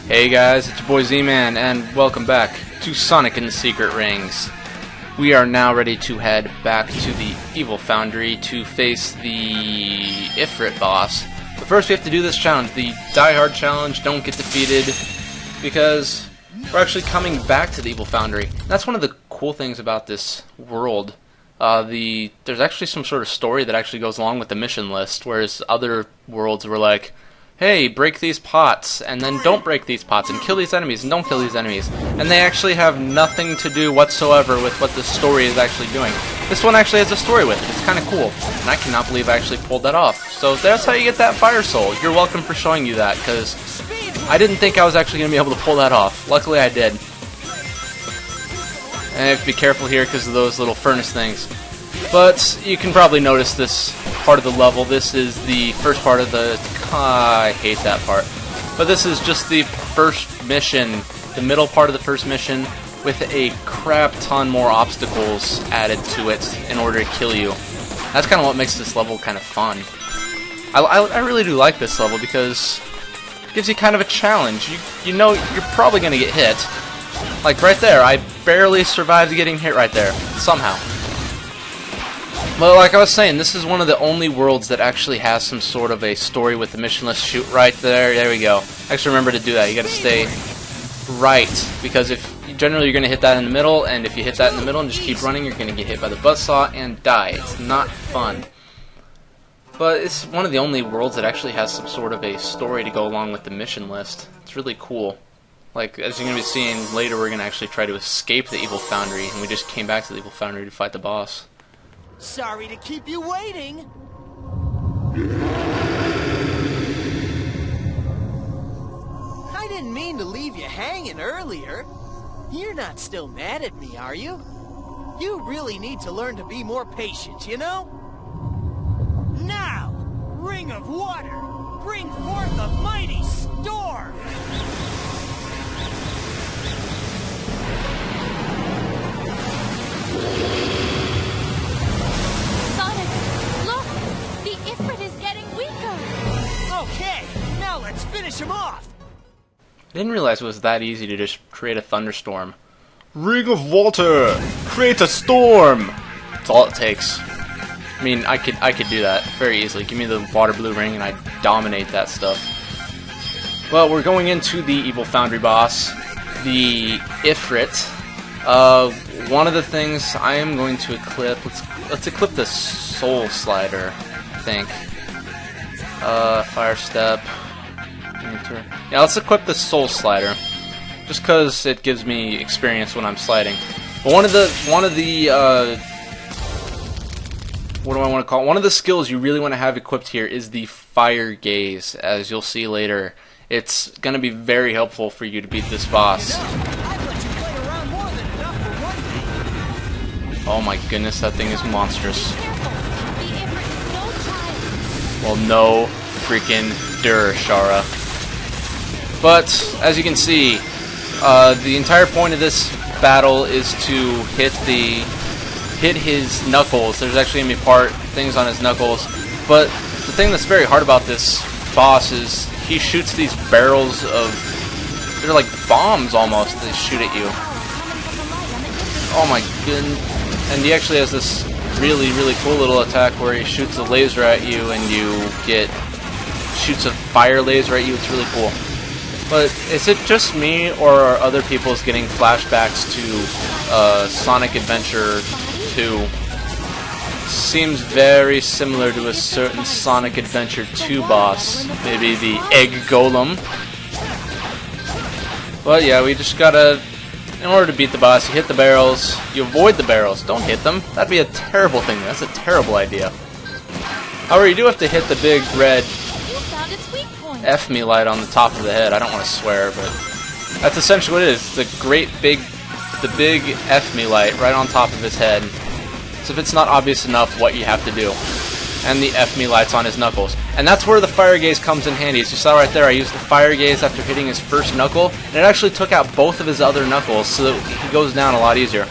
Hey guys, it's your boy Z-Man, and welcome back to Sonic and the Secret Rings. We are now ready to head back to the Evil Foundry to face the Ifrit boss. But first we have to do this challenge, the Die Hard challenge, don't get defeated, because we're actually coming back to the Evil Foundry. That's one of the cool things about this world. There's actually some sort of story that actually goes along with the mission list, whereas other worlds were like, hey, break these pots, and then don't break these pots, and kill these enemies, and don't kill these enemies. And they actually have nothing to do whatsoever with what the story is actually doing. This one actually has a story with it. It's kind of cool, and I cannot believe I actually pulled that off. So that's how you get that fire soul. You're welcome for showing you that, because I didn't think I was actually going to be able to pull that off. Luckily I did. And I have to be careful here because of those little furnace things. But you can probably notice this part of the level. This is the first part of the... I hate that part. But this is just the first mission, the middle part of the first mission, with a crap ton more obstacles added to it in order to kill you. That's kind of what makes this level kind of fun. I really do like this level because it gives you kind of a challenge. You know you're probably going to get hit. Like right there, I barely survived getting hit right there, somehow. Well, like I was saying, this is one of the only worlds that actually has some sort of a story with the mission list. Shoot right there, there we go. Actually remember to do that, you gotta stay right, because generally you're gonna hit that in the middle, and if you hit that in the middle and just keep running, you're gonna get hit by the buzzsaw and die. It's not fun. But it's one of the only worlds that actually has some sort of a story to go along with the mission list. It's really cool. Like, as you're gonna be seeing later, we're gonna actually try to escape the Evil Foundry, and we just came back to the Evil Foundry to fight the boss. Sorry to keep you waiting. I didn't mean to leave you hanging earlier. You're not still mad at me, are you? You really need to learn to be more patient, you know? Now, Ring of Water, bring forth a mighty storm! Okay, now let's finish him off! I didn't realize it was that easy to just create a thunderstorm. Ring of Water! Create a storm! That's all it takes. I mean, I could do that very easily. Give me the water blue ring and I dominate that stuff. Well, we're going into the Evil Foundry boss, the Ifrit. One of the things I am going to equip, let's equip the Soul Slider, I think. Fire Step. Yeah, let's equip the Soul Slider, just because it gives me experience when I'm sliding. But one of the what do I want to call it? One of the skills you really want to have equipped here is the Fire Gaze. As you'll see later, it's going to be very helpful for you to beat this boss. Oh my goodness, that thing is monstrous. Well, no freaking Shara. But as you can see, the entire point of this battle is to hit his knuckles. There's actually gonna be things on his knuckles. But the thing that's very hard about this boss is he shoots these barrels of, they're like bombs almost that shoot at you. Oh my goodness. And he actually has this really cool little attack where he shoots a laser at you and you shoots a fire laser at you. It's really cool. But is it just me, or are other people getting flashbacks to Sonic Adventure 2? Seems very similar to a certain Sonic Adventure 2 boss, maybe the Egg Golem. But yeah, we just gotta, in order to beat the boss, you hit the barrels, you avoid the barrels, don't hit them. That'd be a terrible thing, that's a terrible idea. However, you do have to hit the big red F-me light on the top of the head. I don't want to swear, but that's essentially what it is. The big F-me light right on top of his head. So if it's not obvious enough what you have to do. And the F-me light's on his knuckles. And that's where the Fire Gaze comes in handy. As you saw right there, I used the Fire Gaze after hitting his first knuckle, and it actually took out both of his other knuckles, so that he goes down a lot easier.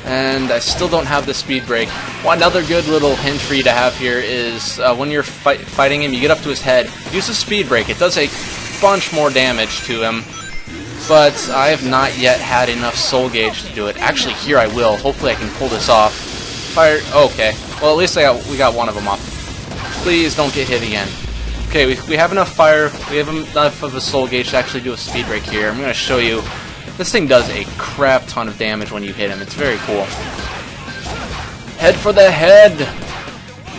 And I still don't have the speed break. One other good little hint for you to have here is when you're fighting him, you get up to his head, use the speed break. It does a bunch more damage to him, but I have not yet had enough soul gauge to do it. Actually, here I will. Hopefully I can pull this off. Fire. Okay. Well, at least we got one of them off. Please don't get hit again. Okay, we have enough fire. We have enough of a soul gauge to actually do a speed break here. I'm going to show you. This thing does a crap ton of damage when you hit him. It's very cool. Head for the head.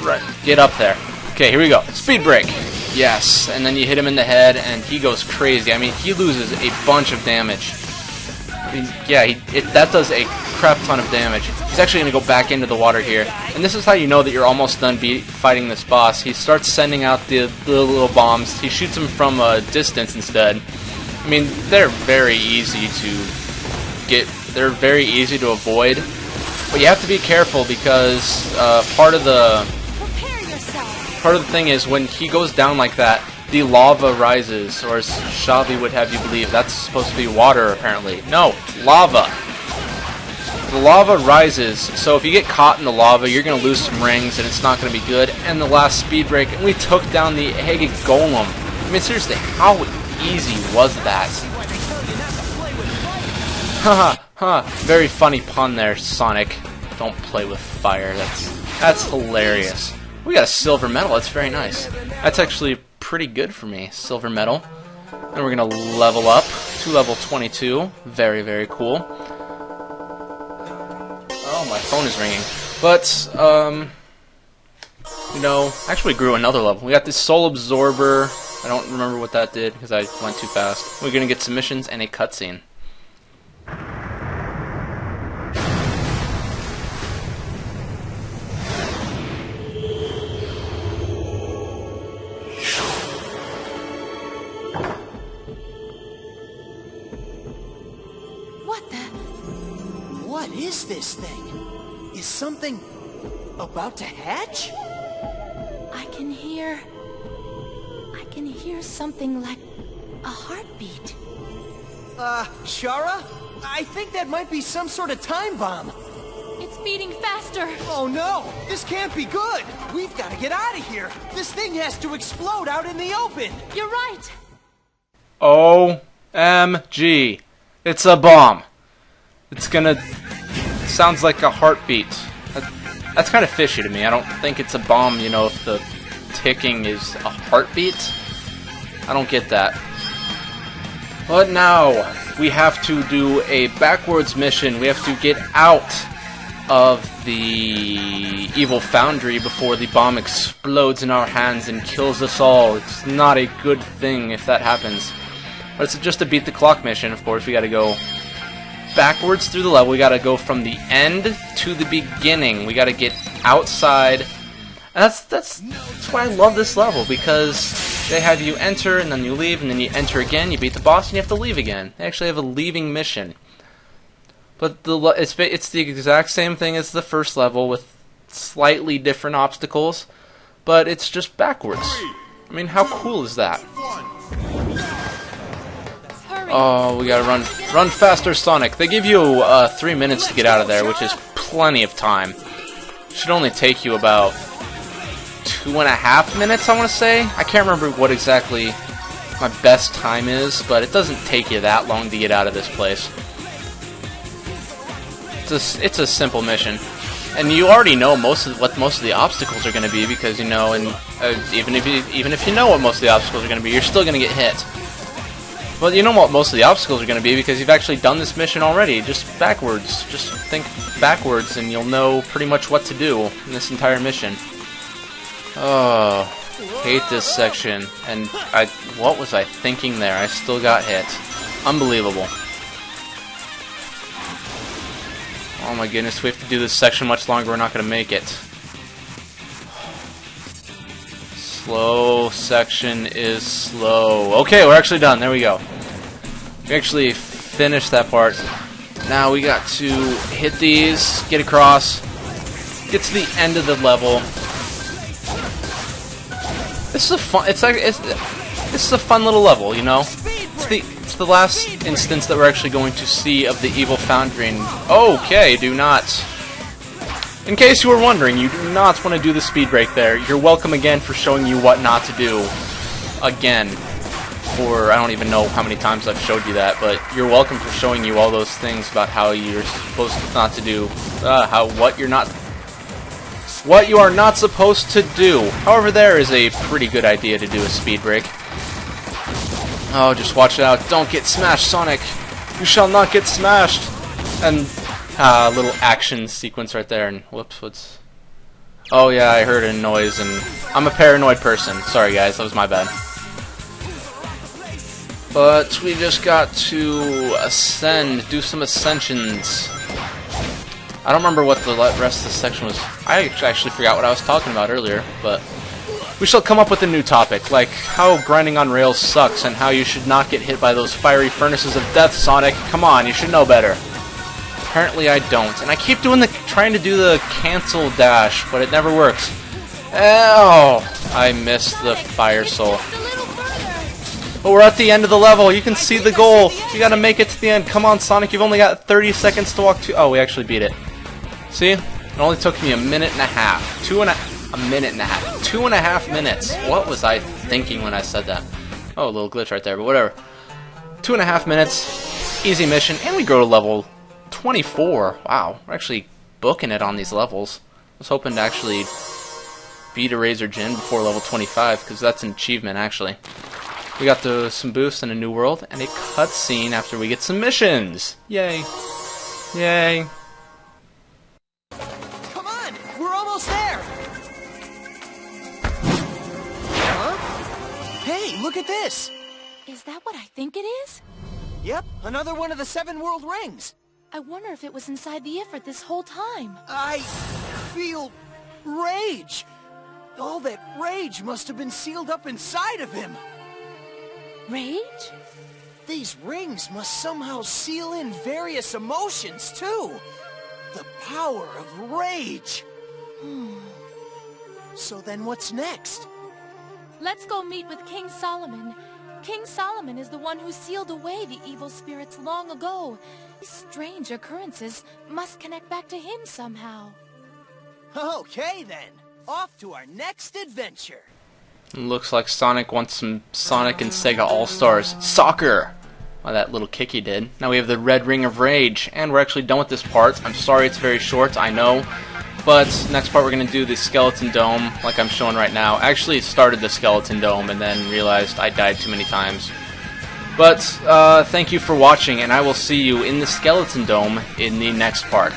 Right. Get up there. Okay, here we go. Speed break. Yes. And then you hit him in the head, and he goes crazy. I mean, he loses a bunch of damage. I mean, yeah, that does a crap ton of damage. He's actually going to go back into the water here. And this is how you know that you're almost done fighting this boss. He starts sending out the little bombs. He shoots them from a distance instead. I mean, they're very easy to get. They're very easy to avoid. But you have to be careful because part of the thing is when he goes down like that, the lava rises, or as Shavi would have you believe, that's supposed to be water apparently. No, lava. The lava rises, so if you get caught in the lava, you're going to lose some rings, and it's not going to be good. And the last speed break, and we took down the egg golem. I mean, seriously, how easy was that? Haha, very funny pun there, Sonic. Don't play with fire. That's hilarious. We got a silver medal. That's very nice. That's actually pretty good for me. Silver medal. And we're gonna level up to level 22. Very, very cool. Oh, my phone is ringing. But you know, actually grew another level. We got this soul absorber. I don't remember what that did because I went too fast. We're gonna get some missions and a cutscene. What is this thing? Is something about to hatch? I can hear something like a heartbeat. Shara? I think that might be some sort of time bomb. It's beating faster. Oh no, this can't be good. We've got to get out of here. This thing has to explode out in the open. You're right. OMG. It's a bomb. It's gonna... sounds like a heartbeat. That's kind of fishy to me. I don't think it's a bomb, you know, if the ticking is a heartbeat. I don't get that. But now, we have to do a backwards mission. We have to get out of the Evil Foundry before the bomb explodes in our hands and kills us all. It's not a good thing if that happens. But it's just a beat the clock mission, of course. We gotta go backwards through the level. We gotta go from the end to the beginning. We gotta get outside. And that's why I love this level, because they have you enter and then you leave and then you enter again, you beat the boss and you have to leave again. They actually have a leaving mission. But it's the exact same thing as the first level with slightly different obstacles, but it's just backwards. I mean, how cool is that? Oh, we gotta run faster, Sonic. They give you 3 minutes to get out of there, which is plenty of time. Should only take you about 2.5 minutes, I want to say. I can't remember what exactly my best time is, but it doesn't take you that long to get out of this place. It's a simple mission, and you already know what most of the obstacles are going to be, because you know, and even if you know what most of the obstacles are going to be, you're still going to get hit. Well, you know what most of the obstacles are going to be because you've actually done this mission already. Just backwards. Just think backwards and you'll know pretty much what to do in this entire mission. Oh, hate this section. And what was I thinking there? I still got hit. Unbelievable. Oh my goodness, we have to do this section much longer. We're not going to make it. Slow section is slow. Okay, we're actually done. There we go. We actually finished that part. Now we got to hit these, get across, get to the end of the level. This is a fun. This is a fun little level, you know. It's the last instance that we're actually going to see of the Evil Foundry. Okay, do not. In case you were wondering, you do not want to do the speed break there. You're welcome again for showing you what not to do. Again. for, I don't even know how many times I've showed you that, but you're welcome for showing you all those things about how you're supposed not to do, what you are not supposed to do. However, there is a pretty good idea to do a speed break. Oh, just watch out. Don't get smashed, Sonic. You shall not get smashed. And, a little action sequence right there, and whoops, what's... Oh yeah, I heard a noise, and I'm a paranoid person. Sorry guys, that was my bad. But we just got to ascend, do some ascensions. I don't remember what the rest of this section was. I actually forgot what I was talking about earlier, but we shall come up with a new topic, like how grinding on rails sucks and how you should not get hit by those fiery furnaces of death, Sonic. Come on, you should know better. Apparently I don't, and I keep trying to do the cancel dash, but it never works. Oh, I missed the fire soul. But we're at the end of the level. You can see the goal. You gotta make it to the end. Come on, Sonic. You've only got 30 seconds to walk to. Oh, we actually beat it. See? It only took me a minute and a half. A minute and a half. 2.5 minutes. What was I thinking when I said that? Oh, a little glitch right there, but whatever. 2.5 minutes. Easy mission, and we go to level 24. Wow, we're actually booking it on these levels. I was hoping to actually beat a Razor Jin before level 25, because that's an achievement, actually. We got some boosts in a new world, and a cutscene after we get some missions. Yay. Yay. Come on, we're almost there. Huh? Hey, look at this. Is that what I think it is? Yep, another one of the 7 world rings. I wonder if it was inside the Ifrit this whole time. I feel rage. All that rage must have been sealed up inside of him. Rage? These rings must somehow seal in various emotions, too. The power of rage. So then what's next? Let's go meet with King Solomon. King Solomon is the one who sealed away the evil spirits long ago. These strange occurrences must connect back to him somehow. Okay, then. Off to our next adventure. Looks like Sonic wants some Sonic and Sega All-Stars soccer. Well, that little kick he did. Now we have the Red Ring of Rage, and we're actually done with this part. I'm sorry it's very short, I know. But next part we're going to do the Skeleton Dome, like I'm showing right now. I actually started the Skeleton Dome and then realized I died too many times. But thank you for watching, and I will see you in the Skeleton Dome in the next part.